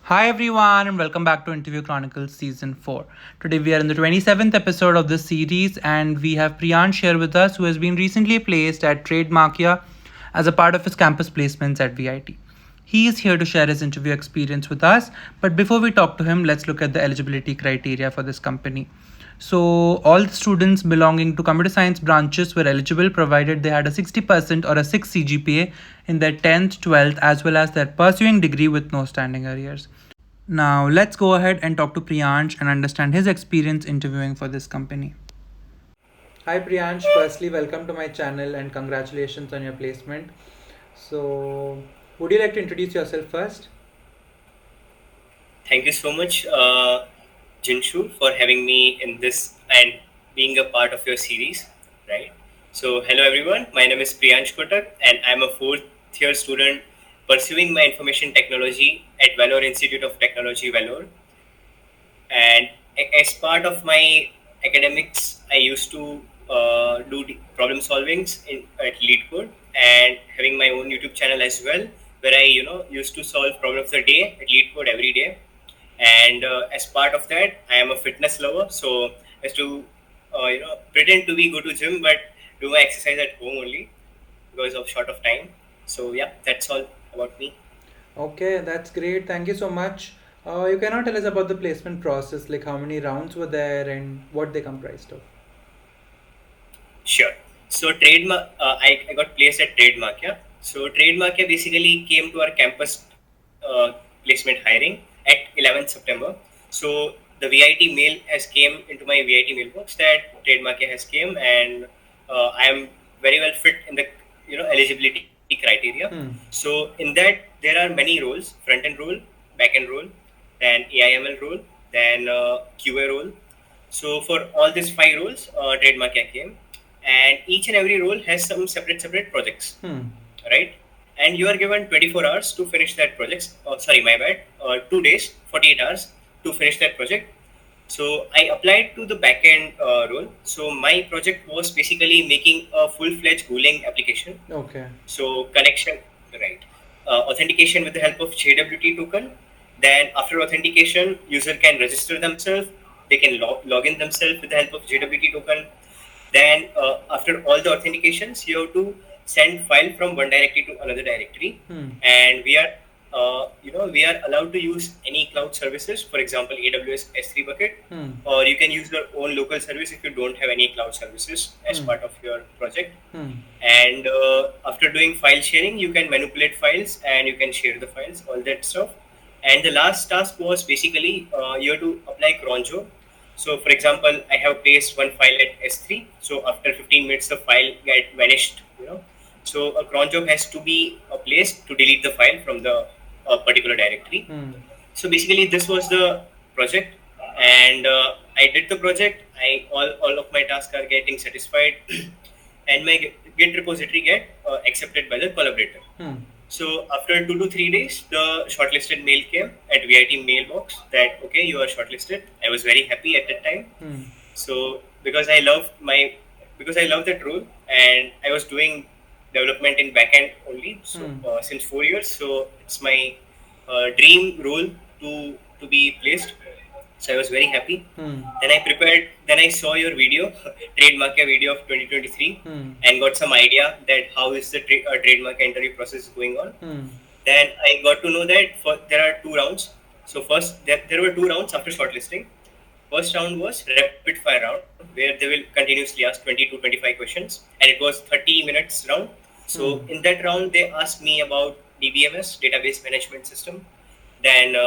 Hi everyone and welcome back to Interview Chronicles Season 4. Today we are in the 27th episode of this series and we have Priyansh here with us who has been recently placed at Trademarkia as a part of his campus placements at VIT. He is here to share his interview experience with us, but before we talk to him, let's look at the eligibility criteria for this company. So, all the students belonging to computer science branches were eligible provided they had a 60% or a 6 CGPA in their 10th, 12th, as well as their pursuing degree with no standing arrears. Now, let's go ahead and talk to Priyansh and understand his experience interviewing for this company. Hi Priyansh, firstly, welcome to my channel and congratulations on your placement. So, would you like to introduce yourself first? Thank you so much, Jinshu, for having me in this and being a part of your series. Right. So, hello everyone. My name is Priyansh Kotak, and I'm a fourth year student pursuing my information technology at Vellore Institute of Technology, Vellore. And as part of my academics, I used to do the problem solvings at LeetCode and having my own YouTube channel as well, where I used to solve problem of the day at LeetCode every day. And as part of that, I am a fitness lover, so I used to pretend to be go to gym, but do my exercise at home only because of short of time. So yeah, that's all about me. Okay, that's great. Thank you so much. You cannot tell us about the placement process, like how many rounds were there and what they comprised of. Sure. So I got placed at Trademarkia. So Trademarkia basically came to our campus placement hiring at 11th September. So the VIT mail has came into my VIT mailbox that Trademarkia has came, and I am very well fit in the eligibility criteria. Hmm. So in that there are many roles: front end role, back end role, then AIML role, then QA role. So for all these five roles, Trademarkia came, and each and every role has some separate projects, Hmm. right? And you are given 24 hours to finish that project. Sorry, my bad. 2 days, 48 hours to finish that project. So I applied to the backend role. So my project was basically making a full-fledged Golang application. Okay. So connection, right? Authentication with the help of JWT token. Then after authentication, user can register themselves. They can log in themselves with the help of JWT token. Then after all the authentications, you have to send file from one directory to another directory, Hmm. and we are allowed to use any cloud services. For example, AWS S3 bucket, Hmm. or you can use your own local service if you don't have any cloud services as Hmm. part of your project. Hmm. And after doing file sharing, you can manipulate files and you can share the files, all that stuff. And the last task was basically you have to apply cronjo. So for example, I have placed one file at S3, so after 15 minutes the file get vanished, so a cron job has to be placed to delete the file from the particular directory. Hmm. So basically this was the project, and I did the project. All of my tasks are getting satisfied and my Git repository get accepted by the collaborator. Hmm. So after 2 to 3 days, the shortlisted mail came at VIT mailbox that okay, you are shortlisted. I was very happy at that time. Hmm. So because I love that role, and I was doing development in backend only. So Hmm. since 4 years, so it's my dream role to be placed. So I was very happy. Hmm. Then I prepared. Then I saw your video, Trademarkia video of 2023, Hmm. and got some idea that how is the trademark interview process going on. Hmm. Then I got to know that there are two rounds. So first, there were two rounds after shortlisting. First round was rapid fire round, where they will continuously ask 20 to 25 questions, and it was 30 minutes round. So Hmm. in that round, they asked me about DBMS, database management system, then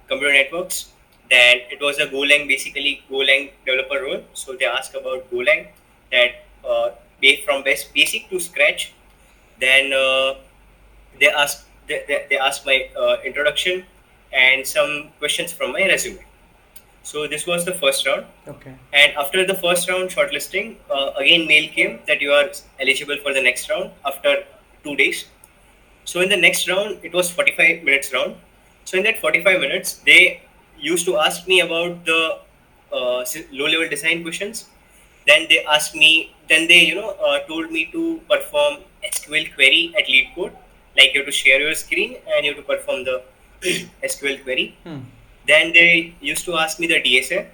computer networks. Then it was a Golang, basically Golang developer role. So they asked about Golang, that from basic to scratch. Then they asked my introduction and some questions from my resume. So this was the first round. Okay. And after the first round shortlisting, again mail came that you are eligible for the next round after 2 days. So in the next round, it was 45 minutes round. So in that 45 minutes, they used to ask me about the low level design questions. Then they asked me, then they told me to perform SQL query at lead code. Like you have to share your screen and you have to perform the SQL query. Hmm. Then they used to ask me the DSA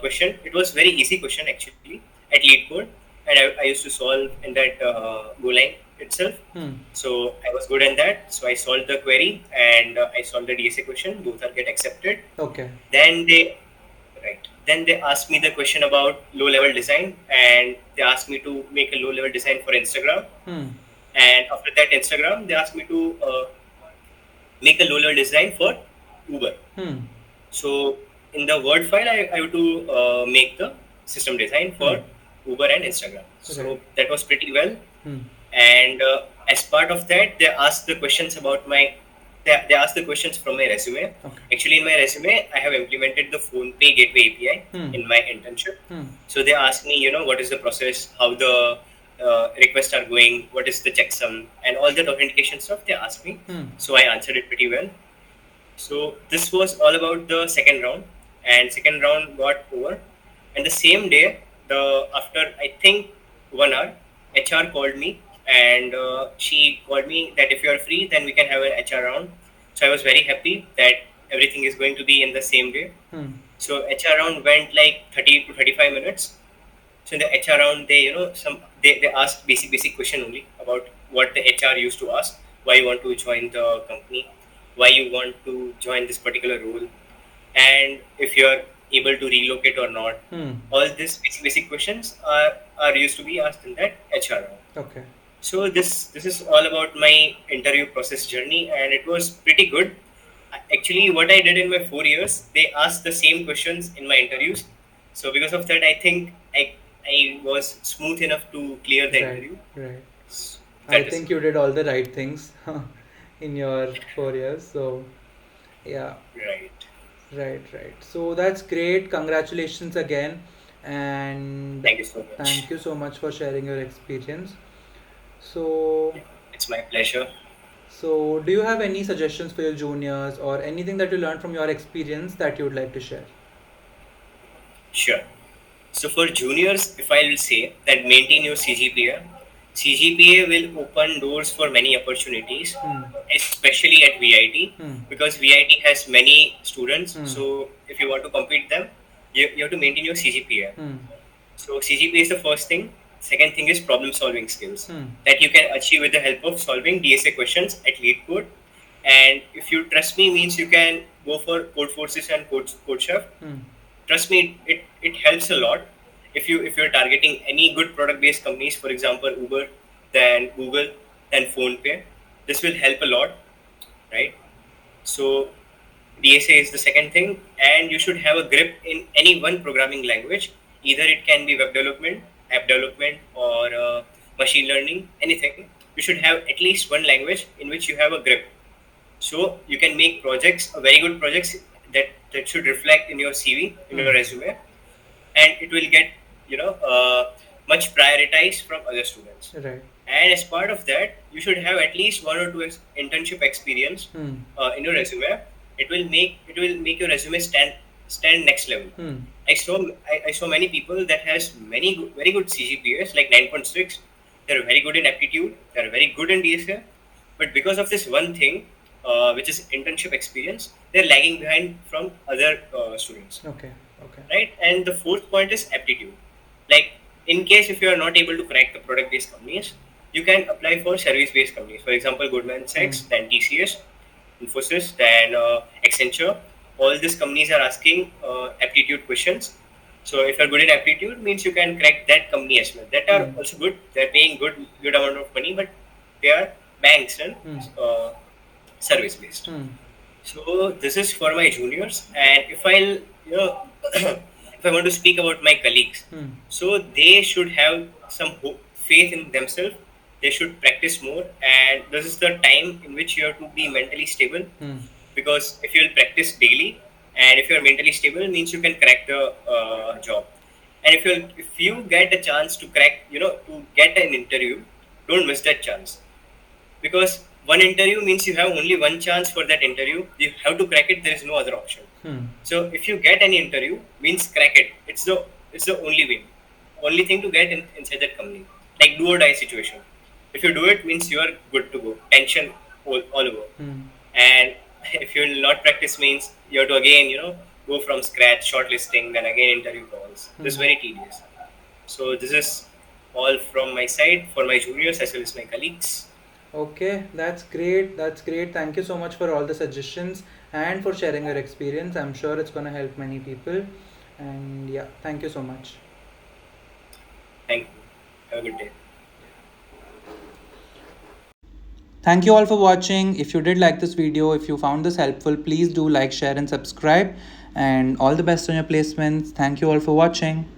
question. It was very easy question actually at lead code, and I used to solve in that Go line itself. Hmm. So I was good in that. So I solved the query and I solved the DSA question. Both are get accepted. Okay. Then they right. Then they asked me the question about low level design, and they asked me to make a low level design for Instagram. Hmm. And after that Instagram, they asked me to make a low level design for Uber. Hmm. So in the Word file, I have to make the system design Hmm. for Uber and Instagram. Right. So that was pretty well. Hmm. And as part of that, they asked the questions about my. They asked the questions from my resume. Okay. Actually, in my resume, I have implemented the PhonePe Gateway API Hmm. in my internship. Hmm. So they asked me, what is the process, how the requests are going, what is the checksum, and all that authentication stuff. They asked me. Hmm. So I answered it pretty well. So this was all about the second round, and second round got over. And the same day, the after I think 1 hour, HR called me, and she called me that if you are free, then we can have an HR round. So I was very happy that everything is going to be in the same day. Hmm. So HR round went like 30 to 35 minutes. So in the HR round, they they asked basic question only about what the HR used to ask, why you want to join the company, why you want to join this particular role, and if you are able to relocate or not. Hmm. All these basic questions are used to be asked in that HR round. Okay. So this is all about my interview process journey, and it was pretty good. Actually, what I did in my 4 years, they asked the same questions in my interviews. So because of that, I think I was smooth enough to clear the Right. interview. Right. So I that is think it. you did all the right things in your 4 years. So yeah. Right. Right. Right. So that's great. Congratulations again, and Thank you so much. thank you so much for sharing your experience. So Yeah, it's my pleasure. So, do you have any suggestions for your juniors or anything that you learned from your experience that you would like to share? Sure. So for juniors, if I will say that maintain your CGPA, CGPA will open doors for many opportunities, Hmm. especially at VIT, Hmm. because VIT has many students. Hmm. So if you want to compete them, you have to maintain your CGPA. Hmm. So CGPA is the first thing. Second thing is problem solving skills Hmm. that you can achieve with the help of solving DSA questions at lead code. And if you trust me, means you can go for code forces and code chef. Hmm. Trust me, it helps a lot. If you're targeting any good product based companies, for example Uber, then Google, then PhonePe, this will help a lot, right? So DSA is the second thing, and you should have a grip in any one programming language. Either it can be web development, app development, or machine learning, anything. You should have at least one language in which you have a grip, so you can make projects, very good projects, that should reflect in your CV, in your Hmm. resume, and it will get much prioritized from other students. Right. And as part of that, you should have at least one or two internship experience Hmm. in your resume. It will make your resume stand next level. Hmm. I saw many people that has very good CGPAs like 9.6. They're very good in aptitude. They're very good in DSA, but because of this one thing, which is internship experience, they're lagging behind from other students, Okay. Okay. right? And the fourth point is aptitude. Like, in case if you are not able to crack the product based companies, you can apply for service based companies. For example, Goldman Hmm. Sachs, then TCS, Infosys, then Accenture. All these companies are asking aptitude questions. So if you're good in aptitude, means you can crack that company as well. That are Hmm. also good. They're paying good amount of money, but they are banks and Hmm. service based. Hmm. So this is for my juniors, and if I'll if I want to speak about my colleagues, Hmm. so they should have some faith in themselves. They should practice more, and this is the time in which you have to be mentally stable. Hmm. Because if you'll practice daily, and if you're mentally stable, means you can crack the job. And if you get a chance to crack, to get an interview, don't miss that chance, because one interview means you have only one chance for that interview. You have to crack it. There is no other option. Hmm. So if you get any interview, means crack it. It's the only way, only thing to get inside that company. Like do or die situation. If you do it, means you are good to go. Tension all over. Hmm. And if you will not practice means you have to again, go from scratch, shortlisting, then again interview calls. This is very tedious. So this is all from my side for my juniors as well as my colleagues. Okay, that's great. That's great. Thank you so much for all the suggestions and for sharing your experience. I'm sure it's going to help many people. And yeah, thank you so much. Thank you. Have a good day. Thank you all for watching. If you did like this video, if you found this helpful, please do like, share, and subscribe. And all the best on your placements. Thank you all for watching.